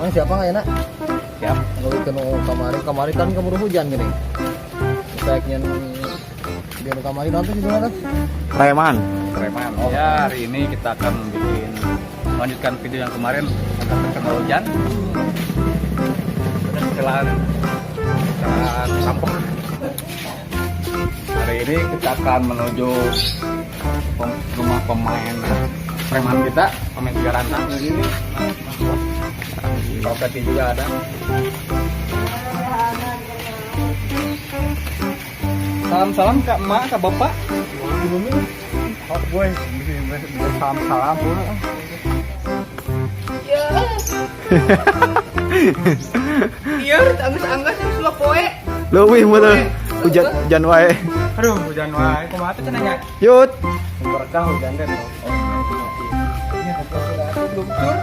Mana siapa nggak enak? Siap. Kalau kemarin kan keburu hujan gini. Baiknya di kemarin nonton di mana? Preman. Ya, hari ini kita akan lanjutkan video yang kemarin akan terkena hujan. Kecelakaan sampah. Hari ini kita akan menuju rumah pemain preman kita, pemain tiga rantang di sini. Properti juga ada. Salam-salam kak emak, kak bapak. Oh boy, salam-salam pula. Iya, anggas-anggas yang sudah poe. Leuwih mah teh. Hujan wae. Aduh, hujan wae. Kumaha teh cenanya? Yut. Berkah hujan teh. Lumpur.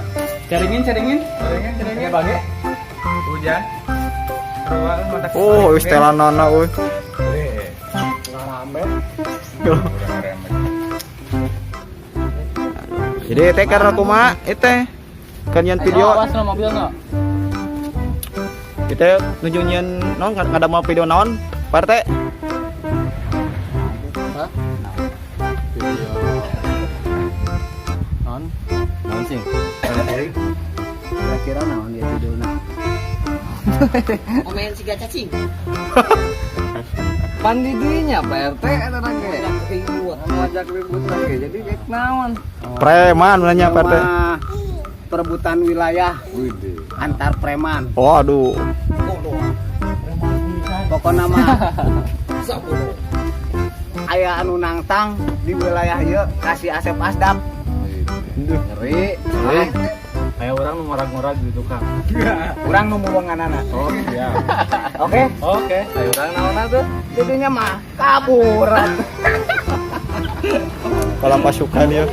Caringin. Bage. Hujan. Terus mata. Oh, wis telanana euy. Rame. Jadi teh karena kumaha teh kan nyen video. Awas no mobil no. Kita nunjukin non ada mau video naon Pak RT? Hah? Video non sih. Kira-kira naon dia videona? Omen siga cacing. Pandi dinya Pak RT eta lagi. Ngajak ribut lagi. Jadi cek naon? Preman nanya Pak RT. Perebutan wilayah antar preman. Waduh. Pokoknya mah aya anu nangtang di wilayah ieu kasih Asep Asdap. Ngeri. Kayak orang ngorag-ngorag di tukang. Urang nu muwanganana. Oh iya. Oke. Oke. Ayo urang naonna tuh? Jadinya mah kaburan. Kalau pasukan ya.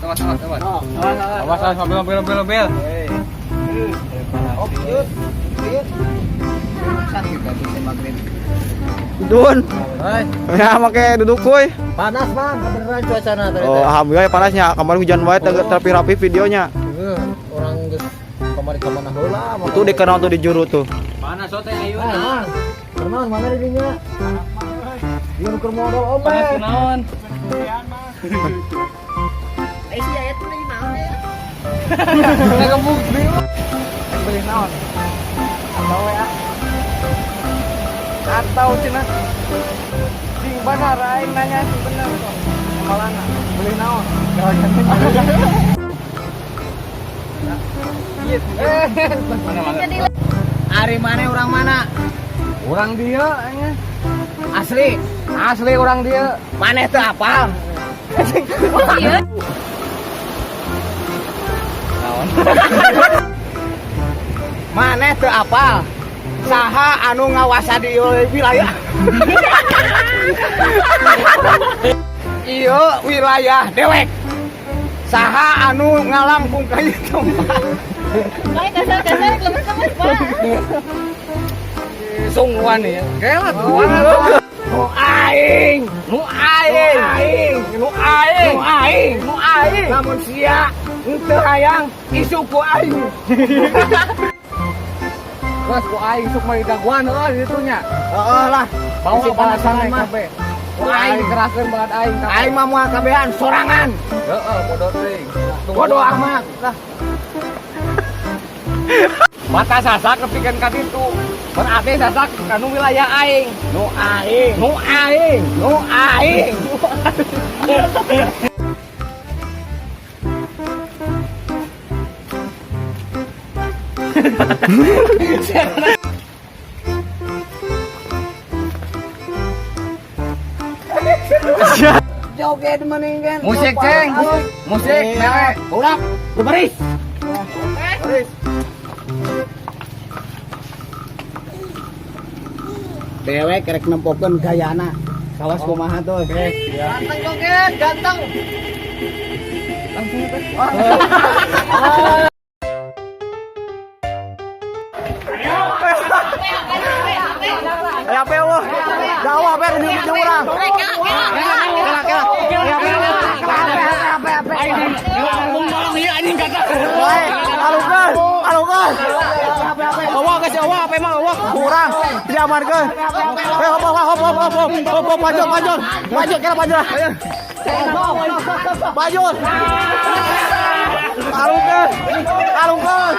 Awas mobil. Oh, yut. Sakit tadi maghrib. Dun. Hai, Ya make duduk kuy. panas Bang, beneran cuacana tadi. Oh, alhamdulillah panasnya. Kemarin hujan wae teh rapi-rapi videonya. Orang geus kemarin kemana heula. Itu dikenal tuh di juru tuh. Mana sote ayo? Bang. Kenaon mana di dinya? Dia keur modal obe. Panas kunaon? Si aya teh lagi naon ya? Ngebuk deui. Beli naon? Atau cenah sing bener aing nanya sing bener kok. Malana beli naon? Ari mana orang mana? Urang dia nya. Asli orang dia. Maneh teu apal. Naon? Maneh teu apal. Saha anu ngawasa di wilayah? Ieu wilayah dewek. Saha anu ngalangkung ka ieu tempat? Baik, kasar-kasar, lemes-lemes, Pak. Sungguhan ya. Kelak Nu aing. Namun sia henteu hayang isuku aing. Mas ku aing sok mah gangguan heuh ditu nya. Heeh lah. Bawa Isi balasan panasan mah. kabeh. Ku aing dikeraskeun banget aing. Aing mah moal kabehan sorangan. Heeh, bodoh teuing. Bodo amat lah. Mata sasak nepikeun ka ditu. Berarti sasak kanu wilayah aing. Nu aing. Joget mendingan. Musik ceng, musik mere. Ulah, beberis. Beberis. Dewek kerek nempokeun gayana. Kawas kumaha tuh. Ganteng joget, ganteng. Ayo apa ya Allah? Jawab apa di urang. Alukan. kurang diamankan. Hop maju kira maju. Maju. Alungkeun.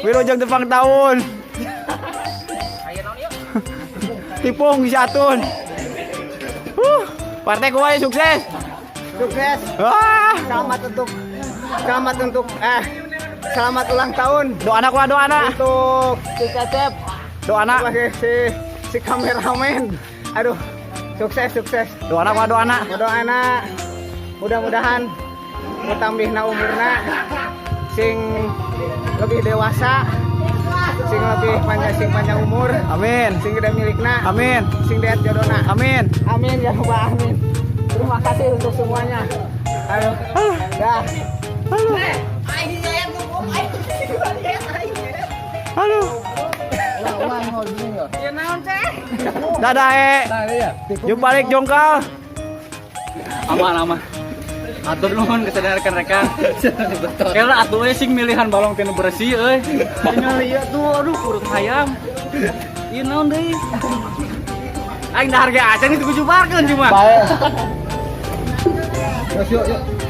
Wilujeng tepang tahun. Tipung disatun. Partai kuai sukses. Sukses. Wah. Selamat ulang tahun Doa anak untuk si Cecep, doa anak si kameramen. Aduh, sukses. doa anak Doana mudah-mudahan mutambihna umurna sing lebih dewasa, sing lebih panjang umur, amin sing gede milikna, amin sing deat jodona. amin Amin ya Rabbal Alamin. Terima kasih untuk semuanya. Aduh, dah. halo Ulang mau gini enggak? dadah jumpa balik jongkal Aman. Atur nuhun kesadaran rekan-rekan. Karena atuh sing milihan balong tinu bersih euy. Tinggal lieu tuh aduh kurut hayam. Ieu naon deui? Aing dah harga acan itu kujubarkeun cuma. Baik. Yuk.